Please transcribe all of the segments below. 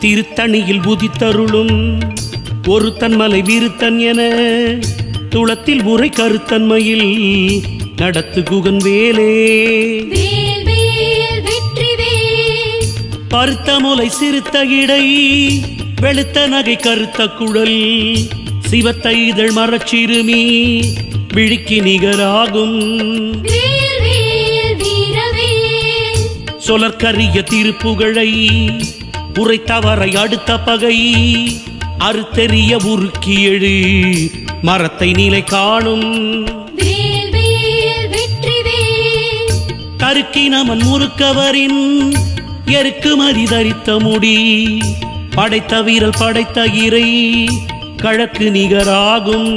திருத்தணியில் உதித்தருளும் ஒருத்தன் மலை விருத்தன் என துளத்தில் உரை கருத்தன்மையில் நடத்து குகன் வேலே பருத்த முலை சிறுத்த இடை வெளுத்த நகை கருத்த குழல் சிவத்த இதழ் மரச்சிறுமி விழிக்கு நிகராகும் சொலற்கரிய திருப்புகழை உரைத்தவரை அடுத்த பகை அறுத்தெறிய உருக்கி எழு மரத்தை நிலை காணும் கருக்கினமன் முறுக்கவரின் எருக்கு மதி தரித்த முடி படைத்த வீரல் படைத்த இறை கழக்கு நிகராகும்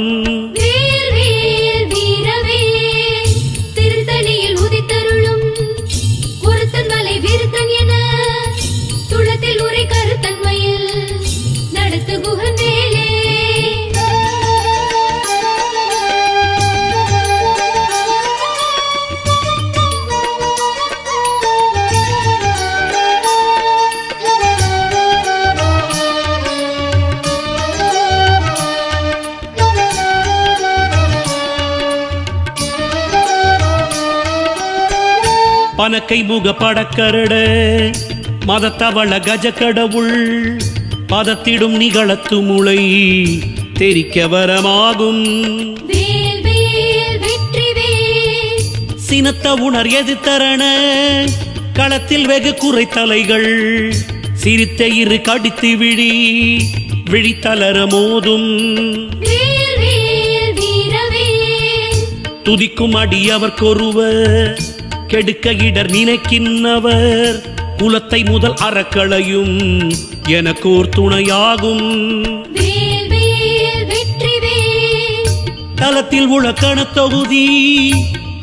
பனக்கை முக படக்கரட மதத்தவள கஜக்கடவுள் பதத்திடும் நிகழத்து முளை தெரிக்க வரமாகும் சினத்த உணர் எதிர்த்தரண களத்தில் வெகு குறைத்தலைகள் சிரித்த இரு கடித்து விழித்தளர மோதும் துதிக்கும் அடியவர்க்கொருவர் கெடுக்க இடர் நினைக்கின்றவர் குலத்தை முதல் அறக்களையும் எனக்கோர் துணையாகும் தலத்தில் உலக்கண தொகுதி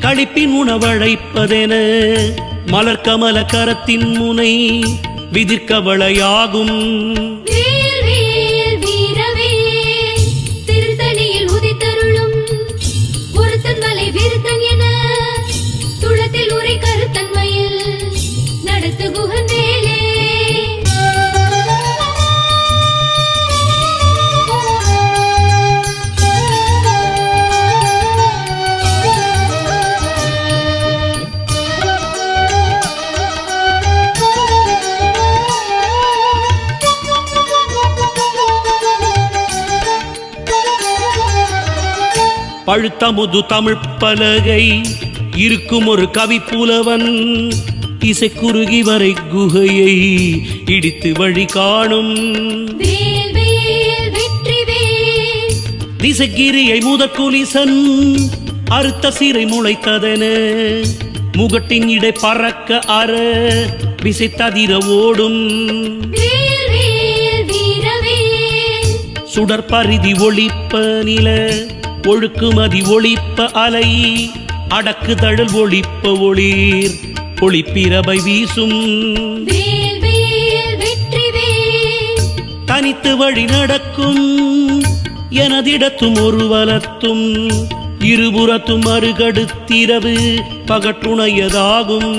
களிப்பின் உணவழைப்பதென மலர்கமல கரத்தின் முனை விதிர்க்கவளையாகும் பழுத்தமுது தமிழ் பலகை இருக்கும் ஒரு கவி புலவன் இசை குறுகி வரை குகையை இடித்து வழி காணும் திசைகிரியை முதற்குலிசன் அறுத்த சிறை முளைத்ததென முகட்டின் இடை பறக்க அற விசைத்ததிர ஓடும் சுடற்பரிதி ஒளிப்ப நில ஒழுக்குமதி ஒளிப்ப அலை அடக்கு தழல் ஒளிப்ப ஒளிர் ஒளிப்பிரபை வீசும் தனித்து வழி நடக்கும் எனதிடத்தும் ஒரு வலத்தும் இருபுறத்தும் அருகடுத்திரவு பகட்டுணையதாகும்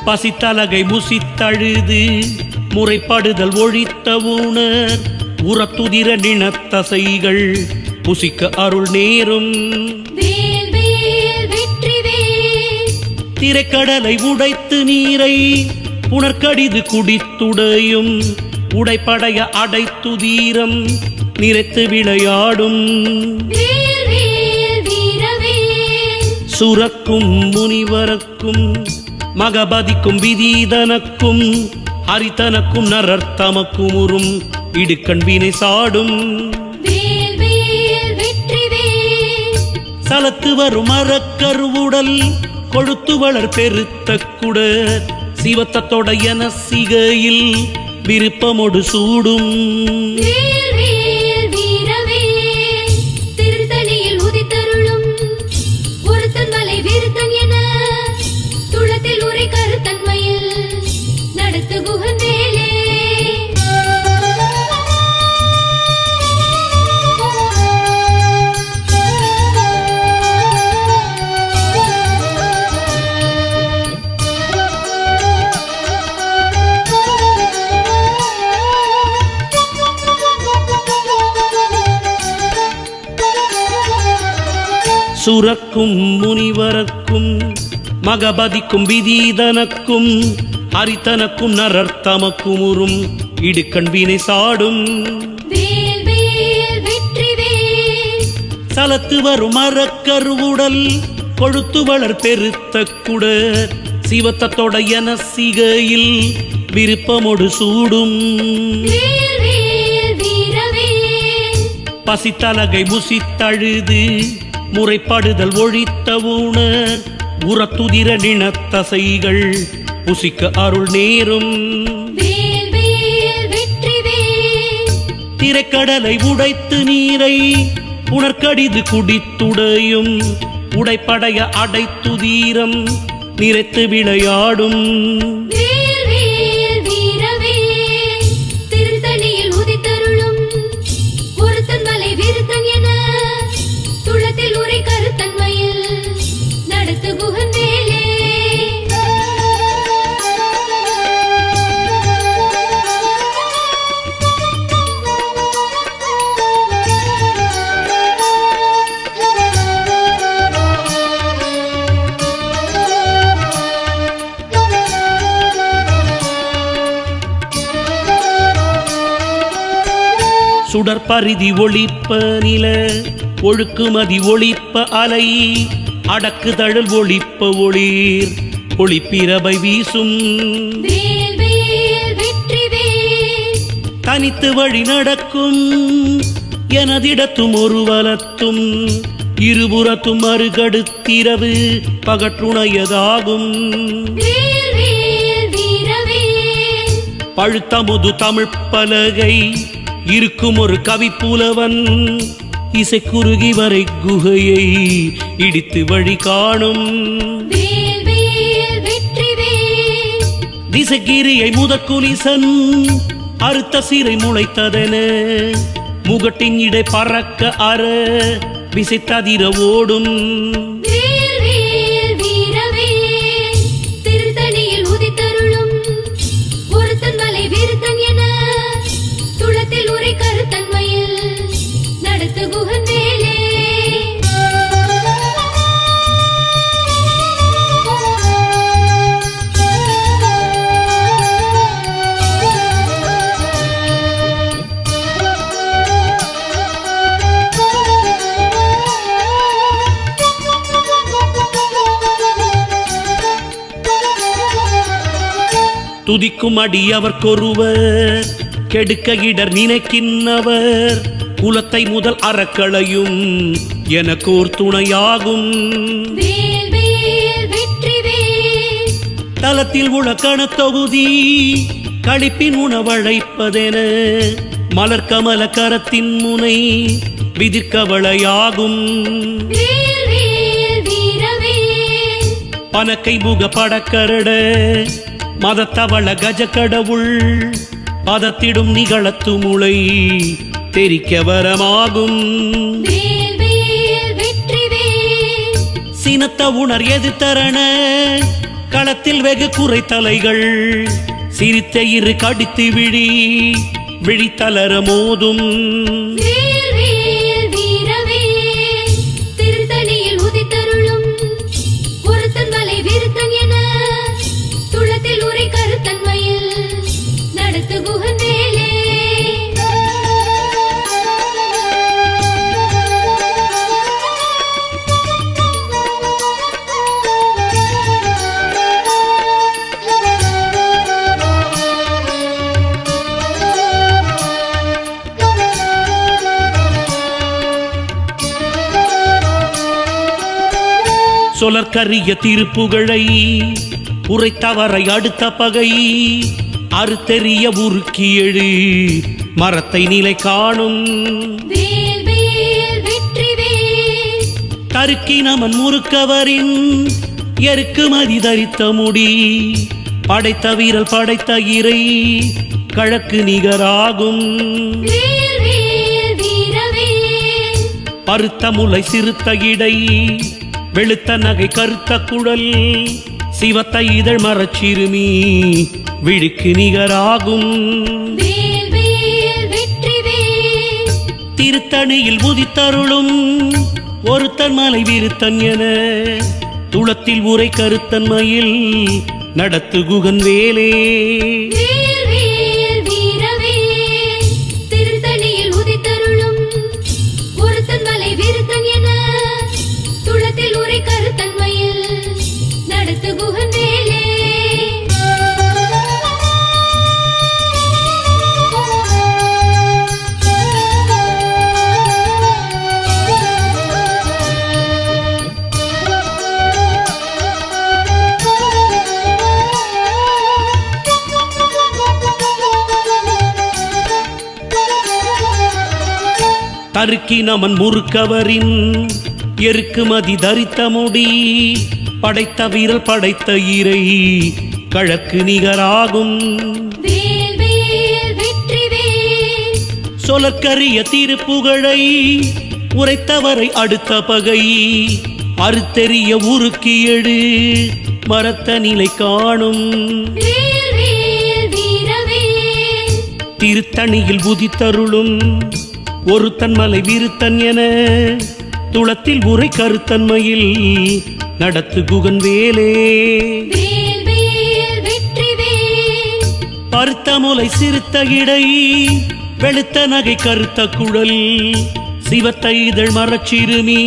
பசித்தலகை முசித்தழுது முறைப்படுதல் ஒழித்த உணர் உரத்துதிர நினத்தசைகள் புசிக்க அருள் நேரும் திரைக்கடலை உடைத்து நீரை புனர்கடிது குடித்துடையும் உடைப்படைய அடைத்து தீரம் நிறைத்து விளையாடும் சுரக்கும் முனிவரக்கும் மகபதிக்கும் விதீதனக்கும் ஹரிதனக்கும் நரர்த்தமக்கும் உறும் இடுக்கண் வினை சாடும் சலத்து வரும் அறக்கருவுடல் கொழுத்து வளர் பெருத்த குடர் சிவத்தத்தோட என சிகையில் விருப்பமொடு சூடும் சுரக்கும் முனிவரக்கும் மகபதிக்கும் விதீதனக்கும் அரித்தனக்கும் நரர்த்தமக்கும் உறும் இடுக்கண் வினை சாடும் சலத்து வரும் மரக்கருவுடல் கொழுத்து வளர் பெருத்த குடர் சிவத்தத்தோட என சிகையில் விருப்பமொடு சூடும் பசித்தலகை புசித்தழுது முறைப்படுதல் ஒழித்த உணர் உரத்துதிர நினத்தசைகள் புசிக்க அருள் நேரும் திரைக்கடலை உடைத்து நீரை உணர்கடிது குடித்துடையும் உடைப்படைய அடைத்துதீரம் நிறைத்து விளையாடும் சுடற்பரிதி ஒளிப்ப நில ஒழுக்குமதி ஒளிப்ப அலை அடக்கு தழல் ஒளிப்ப ஒளிர் ஒளிப்பிரபை வீசும் தனித்து வழி நடக்கும் எனதிடத்தும் ஒரு வலத்தும் இருபுறத்தும் அருகடுத்திரவு பகற்றுணையதாகும் பழுத்தமுது தமிழ் பலகை இருக்கும் ஒரு கவி புலவன் இசை குறுகி வரை குகையை இடித்து வழி காணும் திசைகிரியை முதற்குலிசன் அறுத்த சிறை முளைத்ததென முகட்டின் இடை பறக்க அற விசைத்ததிர ஓடும் துதிக்கும் அடியவர்க்கொருவர் கெடுக்க இடர் நினைக்கின்றவர் குலத்தை முதல் அறக்களையும் எனக்கோர் துணையாகும் தலத்தில் உலக்கண தொகுதி களிப்பின் உணவழைப்பதென மலர்கமல கரத்தின் முனை விதிர்கவளையாகும் பனக்கை முக படக்கரட மதத்தவள கஜ கடவுள் பதத்திடும் நிகழத்து முளை தெரிக்க வரமாகும் சினத்த உணர் எதிர்த்தரண களத்தில் வெகு குறைத்தலைகள் சிரித்த இரு கடித்து விழித்தளர மோதும் சொலற்கரிய திருப்புகழை உரைத்தவரை அடுத்த பகை அறுத்தெறிய உருக்கி எழு மரத்தை நிலை காணும் தருக்கி நமன் முறுக்கவரின் எருக்குமதி தரித்த முடி படைத்த வீரல் படைத்த இறை கழக்கு நிகராகும் பருத்த முலை சிறுத்த இடை வெளுத்த நகை கருத்த குழல் சிவத்த இதழ் மரச்சிறுமி விழுக்கு நிகராகும் திருத்தணியில் உதித்தருளும் ஒருத்தன் மலை விருத்தன் என துளத்தில் உரை கருத்தன்மையில் நடத்து குகன் வேலே தருக்கி நமன் முறுக்கவரின் எருக்குமதி தரித்த முடி படைத்த வீரல் படைத்த இறை கழக்கு நிகராகும் சொலற்கரிய திருப்புகழை உரைத்தவரை அடுத்த பகை அறுத்தெறிய உருக்கி எழு மரத்த நிலை காணும் திருத்தணியில் உதித்தருளும் ஒருத்தன் மலை விருத்தன் என துளத்தில் உரை கருத்தன்மையில் நடத்து குகன் வேலே பருத்த முலை சிறுத்த இடை வெளுத்த நகை கருத்த குழல் சிவத்த இதழ் மரச்சிறுமி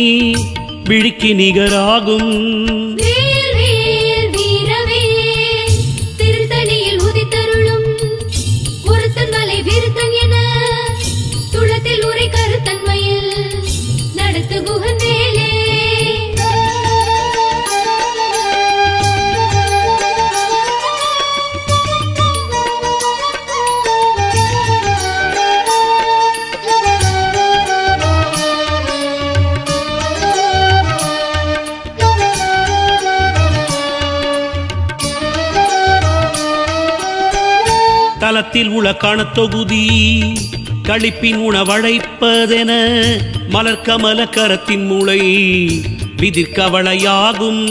விழிக்கு நிகராகும் தலத்தில் உள காணத்தொகுதி களிப்பின் உணவழைப்பதென மலர்கமல கரத்தின் மூளை விதிர்கவளையாகும்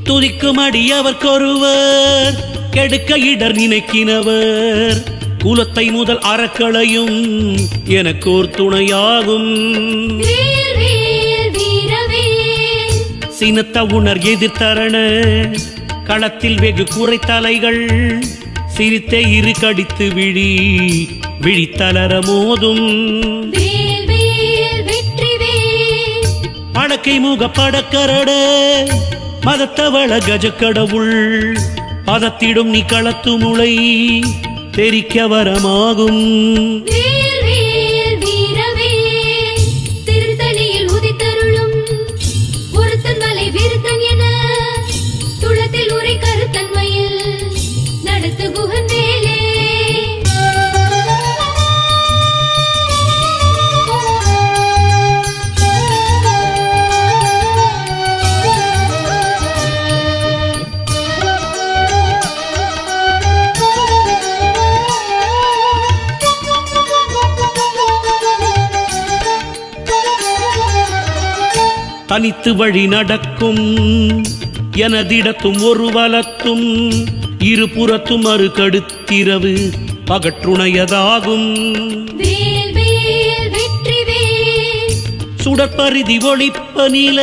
துதிக்கும் அடியவர்க்கொருவர் கெடுக்க இடர் நினைக்கினவர் குலத்தை முதல் அறக்களையும் எனக்கோர் துணையாகும் சினத்த உணர் எதிர்த்தரண களத்தில் வெகு குறைத்தலைகள் சிரித்தே இரு கடித்து விழித்தளர மோதும் படக்கை முக படக்கரட மதத்தவள கஜக்கடவுள் பதத்திடும் நீ களத்து முளை தெரிக்க வரமாகும் தனித்து வழி நடக்கும் எனதிடத்தும் ஒரு வலத்தும் இருபுறத்தும் அறுகடுத்திரவு பகற்றுணையதாகும் சுடற்பரிதி ஒளிப்ப நில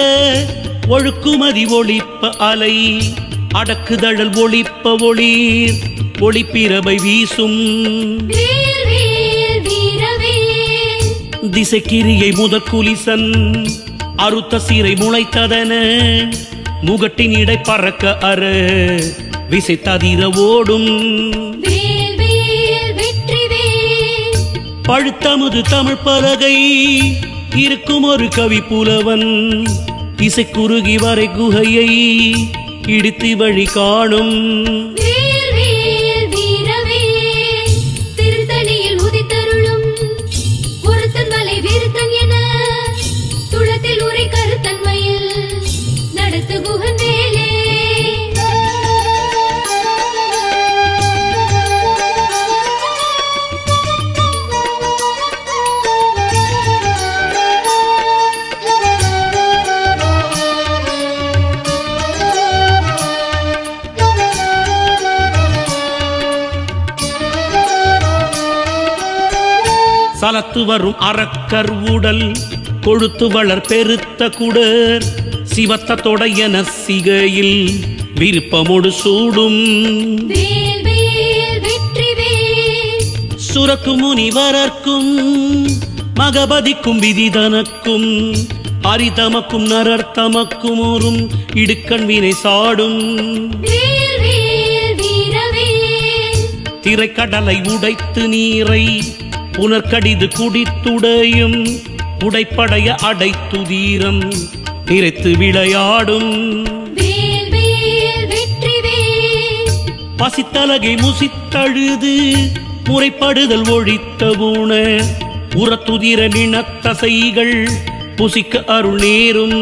ஒழுக்குமதி ஒளிப்ப அலை அடக்குதழல் ஒளிப்ப ஒளிர் ஒளிப்பிரபை வீசும் திசைக்கிரியை முதற்குலிசன் அறுத்த சீரை முளைத்ததன முகட்டின் இடை பறக்க அற விசைத்ததிர ஓடும் பழுத்தமுது தமிழ் பலகை இருக்கும் ஒரு கவி புலவன் இசைக்குருகி வரை குகையை இடித்து வழி காணும். சலத்து வரும் அரக்கர் உடல் கொழுத்து வளர் பெருத்த குடர் சிவத்த தொடையன சிகையில் விருப்பமோடு சூடும். சுரக்கு முனிவரர்க்கும் மகபதிக்கும் விதிதனக்கும் அரிதமக்கும் நரர்த்தமக்கும் ஓரும் இடுக்கண் வினை சாடும். திரைக்கடலை உடைத்து நீரை புனர்கடிது குடித்துடையும் உடைப்படைய அடைத்து தீரம் நிறைத்து விளையாடும். பசித்தலகை முசித்தழுது முறைப்படுதல் ஒழித்த ஊன உரத்துதிர நினத்தசைகள் புசிக்க அருள் நேரும்.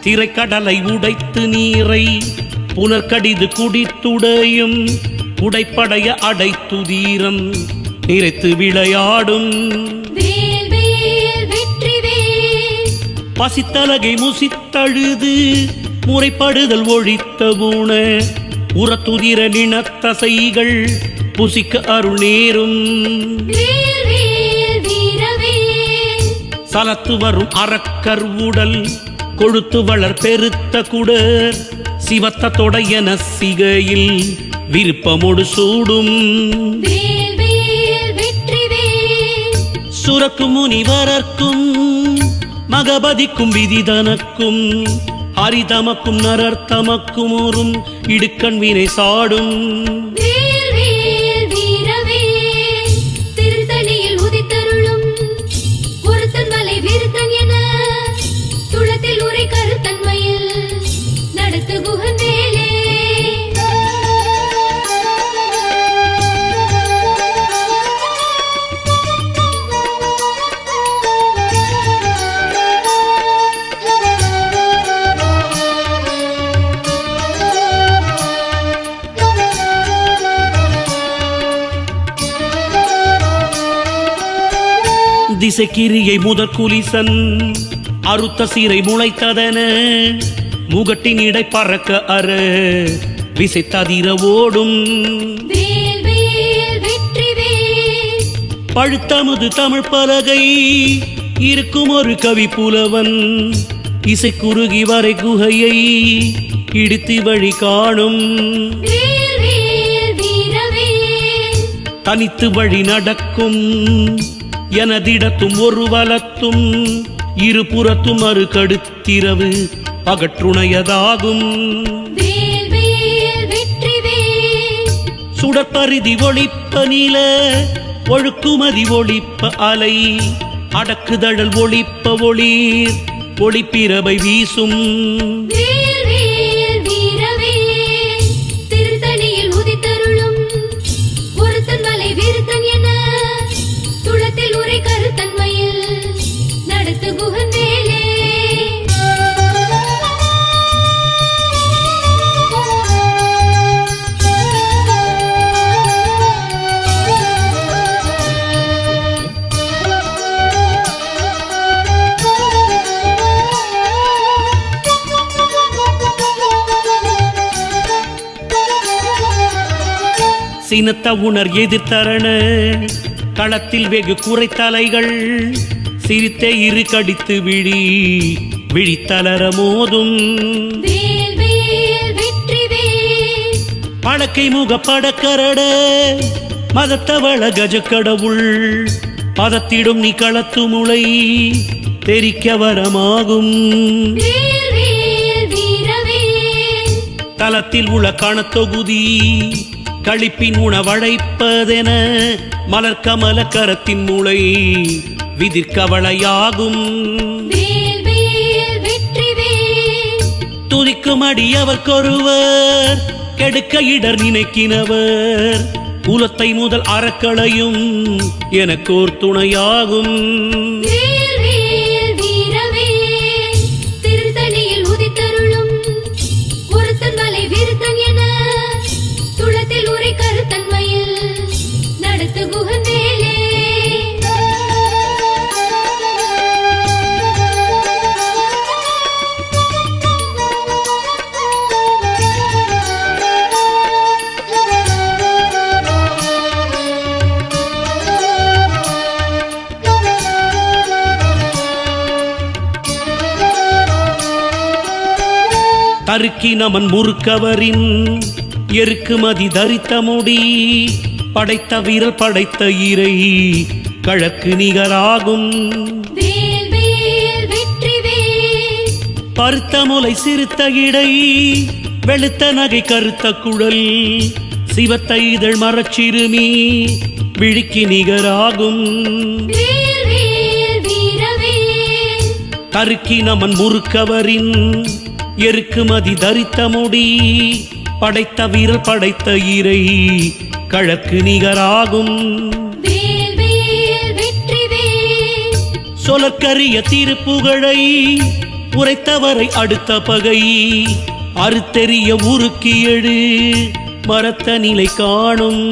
திரைக்கடலை உடைத்து நீரை புனர்கடிது குடித்துடையும் உடைப்படைய அடைத்து தீரம் நிறைத்து விளையாடும். பசித்தலகை முசித்தழுது முறைப்படுதல் ஒழித்த ஊன உரத்துதிர நினத்தசைகள் புசிக்க அருள் நேரும். சலத்து வரும் அரக்கர் உடல் கொழுத்து வளர் பெருத்த குடர் சிவத்த தொடையன சிகையில் விருப்பமோடு சூடும். சுரக்கு முனிவரர்க்கும் மகபதிக்கும் விதிதனக்கும் அரிதமக்கும் நரர்த்தமக்கும் ஓரும் இடுக்கண் வினை சாடும். திசைக்கிரியை முதற்குலிசன் அறுத்த சீரை முளைத்ததன முகட்டின் இடை பறக்க அற விசைத்ததிர ஓடும். பழுத்தமுது தமிழ் பலகை இருக்கும் ஒரு கவி புலவன் இசைக்குருகி வரை குகையை இடித்து வழி காணும். தனித்து வழி நடக்கும் எனதிடத்தும் ஒரு வலத்தும் இருபுறத்தும் அரு கடுத்திரவு அகற்றுணையதாகும். சுடற்பரிதி ஒளிப்ப நில ஒழுக்குமதி ஒளிப்ப அலை அடக்குதழல் ஒளிப்ப ஒளிர் ஒளிப்பிரபை வீசும். சினத்த உணர் எதிர்த்தரண களத்தில் வெகு குறைத்தலைகள் சிரித்தே இரு கடித்து விழி விழித்தளர மோதும் படக்கை முக படக்கரட மதத்தவள கஜக்கடவுள் பதத்திடும் நீ களத்து முளை தெரிக்க வரமாகும் தலத்தில் உள்ள கணத்தொகுதி களிப்பின் உணவழைப்பதென மலர்கமல கரத்தின் மூளை விதிர்கவளையாகும் துதிக்கும் அடியவர்க்கொருவர் கெடுக்க இடர் நினைக்கினவர் குலத்தை முதல் அறக்களையும் எனக்கோர் துணையாகும் தருக்கி நமன் முறுக்கவரின் எருக்குமதி தரித்த முடி படைத்த வீரல் படைத்த இறை கழக்கு நிகராகும் பருத்த முலை சிறுத்த இடை வெளுத்த நகை கருத்த குழல் சிவத்த இதழ் மரச்சிறுமி விழிக்கு நிகராகும் தருக்கி நமன் முறுக்கவரின் எருக்குமதி தரித்த முடி படைத்த வீரல் படைத்த இறை கழக்கு நிகராகும் சொலற்கரிய திருப்புகழை உரைத்தவரை அடுத்த பகை அறுத்தெறிய உருக்கி எழு மரத்த நிலை காணும்